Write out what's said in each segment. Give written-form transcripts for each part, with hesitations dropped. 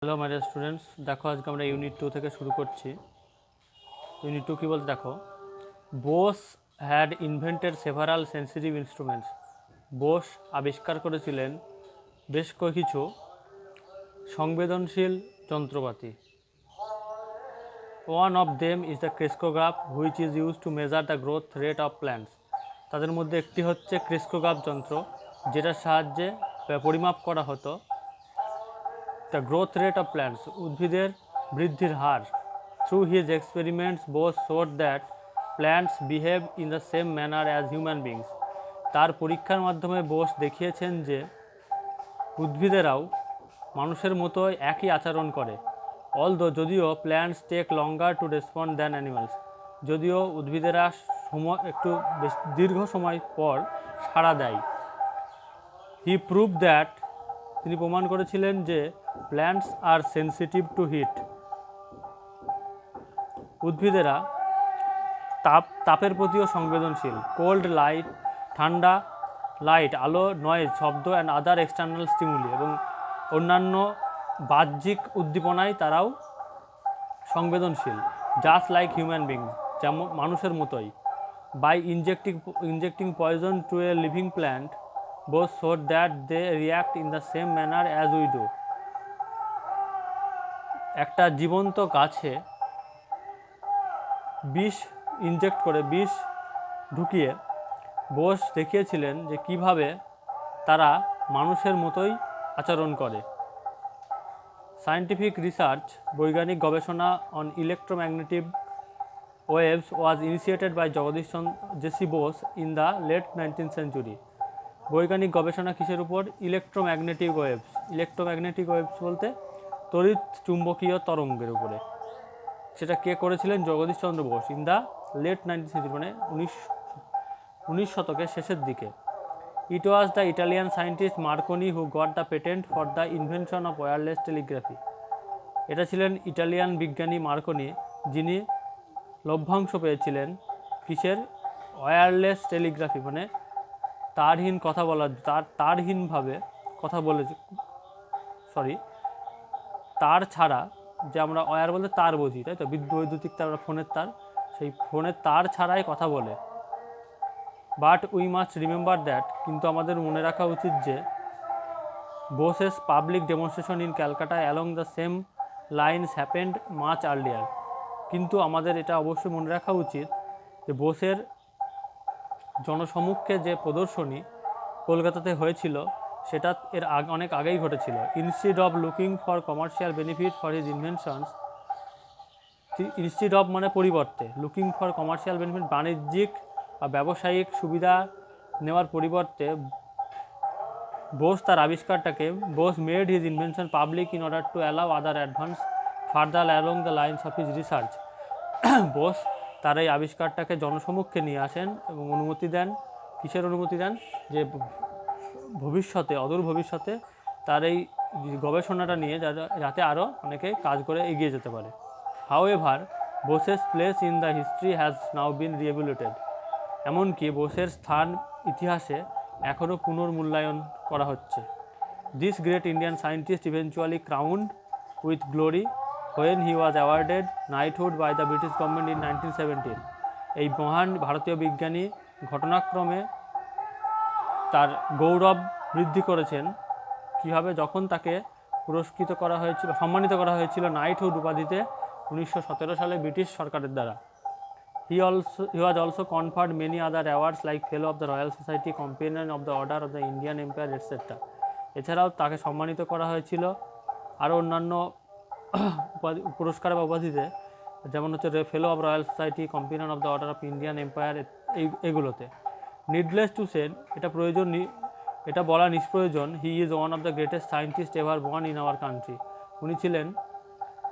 Hello my dear students, দেখো আজকে আমরা ইউনিট 2 থেকে শুরু করছি। ইউনিট 2 কী বলতে দেখো, Bose had invented several sensitive instruments. Bose আবিষ্কার করেছিলেন বেশ কিছু সংবেদনশীল যন্ত্রপাতি। One of them is the crescograph which is use to measure the growth rate of plants. তাদের মধ্যে একটি হচ্ছে ক্রেস্কোগ্রাফ যন্ত্র, যেটার সাহায্যে পরিমাপ করা হতো the growth rate of plants, উদ্ভিদের বৃদ্ধির হার। Through his experiments Bose showed that plants behave in the same manner as human beings. তার পরীক্ষার মাধ্যমে বোস দেখিয়েছেন যে উদ্ভিদেরাও মানুষের মতোই একই আচরণ করে। যদিও plants take longer to respond than animals, যদিও উদ্ভিদেরা একটু দীর্ঘ সময় পর সাড়া দেয়। হি প্রুভ দ্যাট, তিনি প্রমাণ করেছিলেন যে plants are sensitive to heat, উদ্ভিদেরা তাপের প্রতিও সংবেদনশীল। কোল্ড লাইট, ঠান্ডা লাইট, আলো, নয়েজ, শব্দ অ্যান্ড আদার এক্সটার্নাল স্টিমুলি, এবং অন্যান্য বাহ্যিক উদ্দীপনায় তারাও সংবেদনশীল। জাস্ট লাইক হিউম্যান বিংস, যেমন মানুষের মতোই। By injecting poison to a living plant Bose showed that they react in the same manner as we do. একটা জীবন্ত গাছে বিষ ঢুকিয়ে বোস দেখিয়েছিলেন যে কিভাবে তারা মানুষের মতোই আচরণ করে। সায়েন্টিফিক রিসার্চ, বৈজ্ঞানিক গবেষণা on electromagnetic waves was initiated by Jagadish JC Bose in the late 19th century. বৈজ্ঞানিক গবেষণা কিসের উপর? Electromagnetic waves. ইলেকট্রোম্যাগনেটিক ওয়েভস বলতে তড়িৎ চুম্বকীয় তরঙ্গের উপরে। সেটা কে করেছিলেন? Jagadish Chandra Bose in the late 19th century, মানে 19 শতকের শেষের দিকে। It was the Italian scientist Marconi who got the patent for the invention of wireless telegraphy. এটা ছিলেন ইটালিয়ান বিজ্ঞানী মার্কনি, যিনি লভ্যাংশ পেয়েছিলেন কিসের? ওয়্যারলেস টেলিগ্রাফি, মানে তারহীন কথা বলা, তারহীনভাবে কথা বলেছে, তার ছাড়া, যে আমরা ওয়্যার বলতে তার বুঝি, তাই তো, বৈদ্যুতিক তার, ফোনের তার, সেই ফোনের তার ছাড়াই কথা বলে। But we must remember that, কিন্তু আমাদের মনে রাখা উচিত যে Bose's public demonstration in Calcutta along the same lines happened much earlier. কিন্তু আমাদের এটা অবশ্যই মনে রাখা উচিত যে বোসের জনসমক্ষে যে প্রদর্শনী কলকাতাতে হয়েছিল সেটা এর অনেক আগেই ঘটেছিল। Instead of looking for commercial benefit for his inventions, instead of মানে পরিবর্তে, লুকিং ফর কমার্শিয়াল বেনিফিট, বাণিজ্যিক বা ব্যবসায়িক সুবিধা নেওয়ার পরিবর্তে বোস তার আবিষ্কারটাকে, Bose made his invention public in order to allow other advance further along the lines of his research. Bose তার এই আবিষ্কারটাকে জনসমক্ষে নিয়ে আসেন এবং অনুমতি দেন। কিসের অনুমতি দেন? যে ভবিষ্যতে, অদূর ভবিষ্যতে তার এই গবেষণাটা নিয়ে যাতে আরও অনেকে কাজ করে এগিয়ে যেতে পারে। However Bose's place in the history has now been rehabilitated. এমনকি বোসের স্থান ইতিহাসে এখনও পুনর্মূল্যায়ন করা হচ্ছে। This great Indian scientist eventually crowned with glory when he was awarded knighthood by the British government in 1917. এই মহান ভারতীয় বিজ্ঞানী ঘটনাক্রমে তার গৌরব বৃদ্ধি করেছেন কীভাবে? যখন তাকে পুরস্কৃত করা হয়েছিল, সম্মানিত করা হয়েছিল নাইটহুড উপাধিতে 1917 সালে ব্রিটিশ সরকারের দ্বারা। He was also conferred many other awards like Fellow of the Royal Society, Companion of the Order of the Indian Empire, etc. এছাড়াও তাকে সম্মানিত করা হয়েছিল আরও অন্যান্য পুরস্কার বা উপাধিতে, যেমন হচ্ছে fellow of royal society, companion of the order of Indian empire, এগুলোতে। নিডলেস টু সে, এটা বলা নিষ্প্রয়োজন, he is one of the greatest scientist ever born in our country. উনি ছিলেন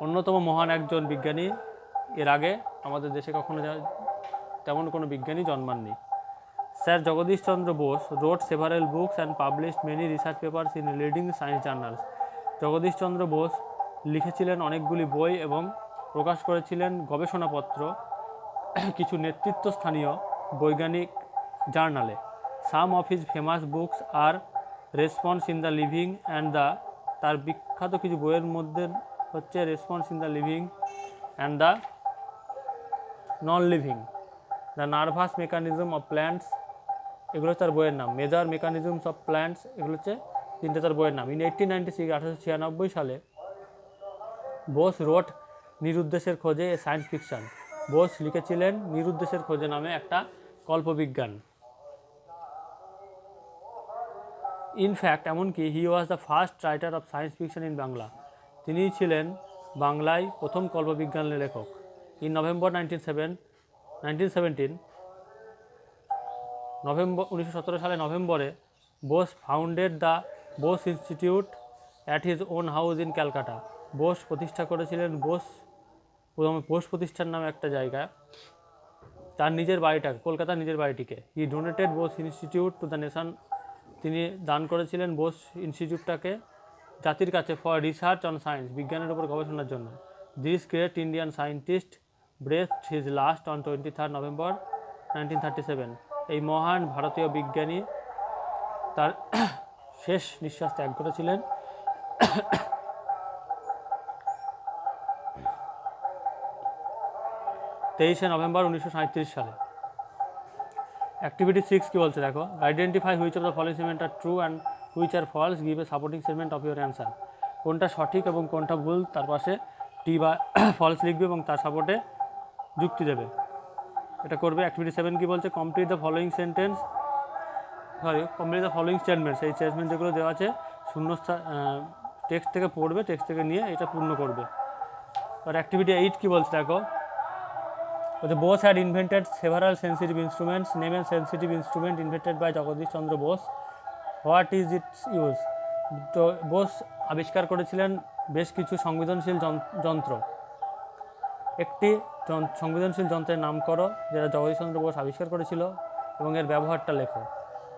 অন্যতম মহান একজন বিজ্ঞানী, এর আগে আমাদের দেশে কখনো তেমন কোনো বিজ্ঞানী জন্মাননি। Sir Jagadish Chandra Bose wrote several books and published many research papers in leading science journals. Jagadish Chandra Bose লিখেছিলেন অনেকগুলি বই এবং প্রকাশ করেছিলেন গবেষণাপত্র কিছু নেতৃত্বস্থানীয় বৈজ্ঞানিক জার্নালে। Some of his famous books are response in the living and the তার বিখ্যাত কিছু বইয়ের মধ্যে হচ্ছে response in the living and the non living, the nervous mechanism of plants, এগুলো তার বইয়ের নাম। মেজর মেকানিজমস অফ প্ল্যান্টস, এগুলো হচ্ছে তিনটে তার বইয়ের নাম। ইন 1896 1896 সালে বোস রোট নিরুদ্দেশের খোঁজে এ সায়েন্স ফিকশন। বোস লিখেছিলেন নিরুদ্দেশের খোঁজে নামে একটা কল্পবিজ্ঞান। ইনফ্যাক্ট এমনকি he was the first writer of science fiction in Bangla, তিনিই ছিলেন বাংলায় প্রথম কল্পবিজ্ঞানের লেখক। ইন নভেম্বর 1917 1917 সালে নভেম্বরে Bose founded the Bose institute at his own house in Calcutta. Bose প্রতিষ্ঠা করেছিলেন বোস প্রতিষ্ঠান নামে একটা জায়গা, তার নিজের বাড়িটাকে, কলকাতার নিজের বাড়িটিকে। He donated Bose institute to the nation, তিনি দান করেছিলেন বোস ইনস্টিটিউটটাকে জাতির কাছে ফর রিসার্চ অন সায়েন্স, বিজ্ঞানের উপর গবেষণার জন্য। This great Indian scientist breathed his last on 23 November 1937। এই মহান ভারতীয় বিজ্ঞানী তার শেষ নিঃশ্বাস ত্যাগ করেছিলেন 23 নভেম্বর 1937 সালে। অ্যাক্টিভিটি 6 কী বলছে দেখো, identify which of the following statement are true and which are false, give a supporting statement of your answer. কোনটা সঠিক এবং কোনটা ভুল, তার পাশে টি বা ফলস লিখবে এবং তার সাপোর্টে যুক্তি দেবে। এটা করবে। অ্যাক্টিভিটি 7 কী বলছে, কমপ্লিট দ্য ফলোইং স্টেটমেন্টস, এই স্টেটমেন্ট যেগুলো দেওয়া আছে শূন্যস্থান টেক্সট থেকে পড়বে, টেক্সট থেকে নিয়ে এটা পূর্ণ করবে। আর অ্যাক্টিভিটি 8 কী বলছে দেখো, Bose had invented several sensitive instruments. Name a sensitive instrument invented by Jagadish Chandra Bose. What is its use? তো বোস আবিষ্কার করেছিলেন বেশ কিছু সংবেদনশীল যন্ত্র। একটি সংবেদনশীল যন্ত্রের নাম করো যেটা জগদীশ চন্দ্র বোস আবিষ্কার করেছিল এবং এর ব্যবহারটা লেখো।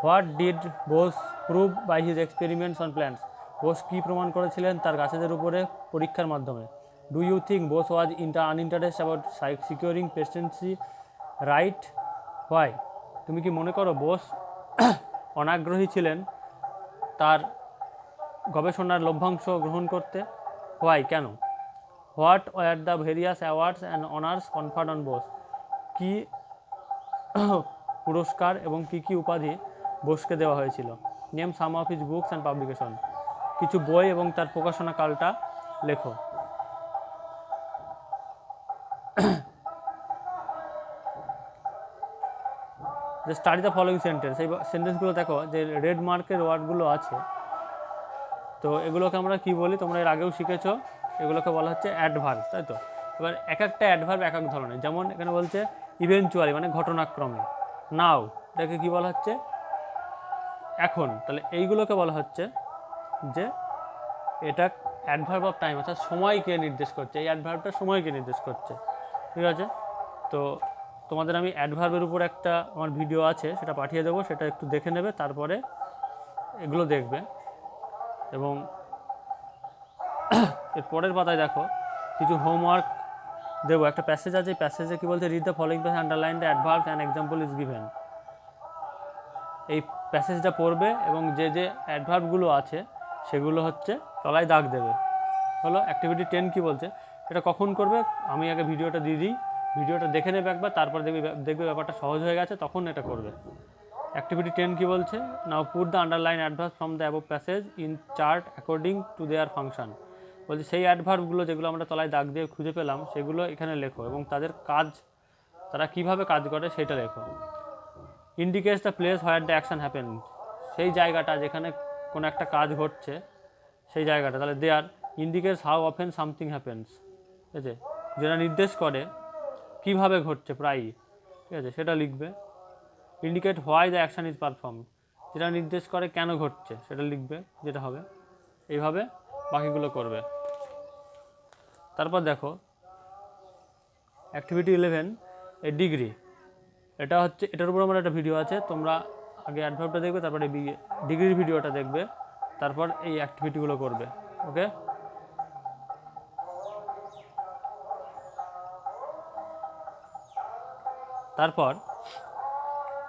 What did Bose prove by his experiments on plants, Bose কী প্রমাণ করেছিলেন তার গাছেদের উপরে পরীক্ষার মাধ্যমে। Do you think Bose was uninterest about securing presidency right, why, তুমি কি মনে করো বোস অনাগ্রহী ছিলেন তার গবেষণার লভ্যাংশ গ্রহণ করতে, হোয়াই, কেন। What were the various awards and honours conferred on Bose, কী পুরস্কার এবং কী কী উপাধি বোসকে দেওয়া হয়েছিল। Name some of his books and publication, কিছু বই এবং তার প্রকাশনা কালটা লেখো। যে স্টাডি দ্য ফলোইং সেন্টেন্স, এই সেন্টেন্সগুলো দেখো যে রেড মার্কের ওয়ার্ডগুলো আছে, তো এগুলোকে আমরা কি বলি, তোমরা এর আগেও শিখেছো, এগুলোকে বলা হচ্ছে অ্যাডভার্ব, তাই তো। এবার এক একটা অ্যাডভার্ব এক এক ধরনের, যেমন এখানে বলছে ইভেনচুয়ালি মানে ঘটনাক্রমে, নাও এটাকে কী বলা হচ্ছে, এখন, তাহলে এইগুলোকে বলা হচ্ছে যে এটা অ্যাডভার্ব অফ টাইম, অর্থাৎ সময়কে নির্দেশ করছে, এই অ্যাডভার্বটা সময়কে নির্দেশ করছে, ঠিক আছে। তো তোমাদের আমি অ্যাডভার্বের উপর একটা আমার ভিডিও আছে, সেটা পাঠিয়ে দেবো, সেটা একটু দেখে নেবে, তারপরে এগুলো দেখবে। এবং এর পরের পাতায় দেখো কিছু হোমওয়ার্ক দেবো, একটা প্যাসেজ আছে, প্যাসেজে কী বলছে, read the following passage, underline the adverbs and example is given. এই প্যাসেজটা পড়বে এবং যে যে অ্যাডভার্বগুলো আছে সেগুলো হচ্ছে তলায় দাগ দেবে। হলো। অ্যাক্টিভিটি 10 কী বলছে, এটা কখন করবে, আমি আগে ভিডিওটা দিয়ে দিই, ভিডিওটা দেখে নেবে একবার, তারপর দেখবে ব্যাপারটা সহজ হয়ে গেছে, তখন এটা করবে। অ্যাক্টিভিটি 10 কী বলছে, now put the underline adverb from the above passage in chart according to their function. বলছে সেই অ্যাডভার্বগুলো যেগুলো আমরা তলায় দাগ দিয়ে খুঁজে পেলাম সেগুলো এখানে লেখো এবং তাদের কাজ, তারা কীভাবে কাজ করে সেটা লেখো। Indicates the place where the action happen, সেই জায়গাটা যেখানে কোনো একটা কাজ ঘটছে সেই জায়গাটা, তাহলে there indicates how often something happens, ঠিক আছে, যেটা নির্দেশ করে কীভাবে ঘটছে প্রায়ই, ঠিক আছে, সেটা লিখবে। Indicate why the action is perform, যেটা নির্দেশ করে কেন ঘটছে সেটা লিখবে, যেটা হবে। এইভাবে বাকিগুলো করবে। তারপর দেখো অ্যাক্টিভিটি 11 এ ডিগ্রি, এটা হচ্ছে, এটার উপর আমার একটা ভিডিও আছে, তোমরা আগে অ্যাডভার্বটা দেখবে, তারপরে ডিগ্রির ভিডিওটা দেখবে, তারপর এই অ্যাক্টিভিটিগুলো করবে। ওকে, তারপর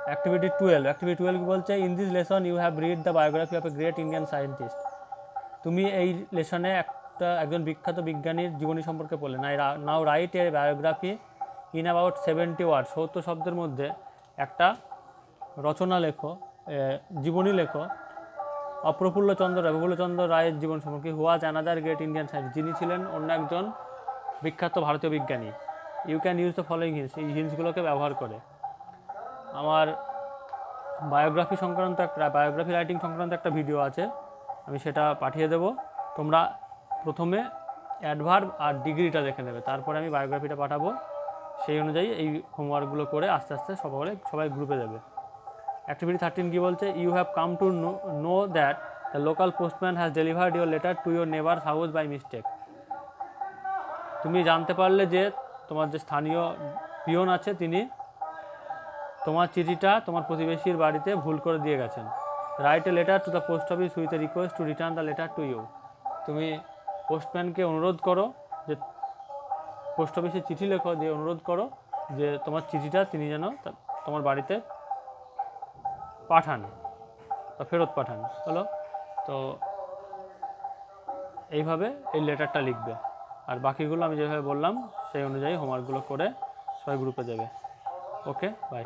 অ্যাক্টিভিটি 12 কি বলছে, in this lesson you have read the biography of a great Indian scientist. তুমি এই লেসনে একজন বিখ্যাত বিজ্ঞানীর জীবনী সম্পর্কে পড়লে। Now write a biography in about 70 word, 70 শব্দের মধ্যে একটা রচনা লেখো, জীবনী লেখো প্রফুল্লচন্দ্র রায়ের জীবন সম্পর্কে। Who was another great Indian scientist, যিনি ছিলেন অন্য একজন বিখ্যাত ভারতীয় বিজ্ঞানী। You can use the following hints, এই হিন্টসগুলোকে ব্যবহার করে। আমার বায়োগ্রাফি রাইটিং সংক্রান্ত একটা ভিডিও আছে, আমি সেটা পাঠিয়ে দেব। তোমরা প্রথমে অ্যাডভার্ব আর ডিগ্রিটা দেখে নেবে, তারপরে আমি বায়োগ্রাফিটা পাঠাবো। সেই অনুযায়ী এই হোমওয়ার্কগুলো করে আস্তে আস্তে সবাই গ্রুপে দেবে। অ্যাক্টিভিটি 13 কী বলছে? You have come to know that the local postman has delivered your letter to your neighbour's house by mistake. তুমি জানতে পারলে যে তোমার যে স্থানীয় পিয়ন আছে তিনি তোমার চিঠিটা তোমার প্রতিবেশীর বাড়িতে ভুল করে দিয়ে গেছেন। Write a letter to the post office with a request to return the letter to you. তুমি পোস্টম্যানকে অনুরোধ করো, যে পোস্ট অফিসে চিঠি লেখো, দিয়ে অনুরোধ করো যে তোমার চিঠিটা তিনি যেন তোমার বাড়িতে পাঠান বা ফেরত পাঠান। হলো তো এইভাবে এই লেটারটা লিখবে, আর বাকিগুলো আমি যেভাবে বললাম সেই অনুযায়ী হোমওয়ার্কগুলো করে সবাই গ্রুপে দেবে। ওকে, বাই।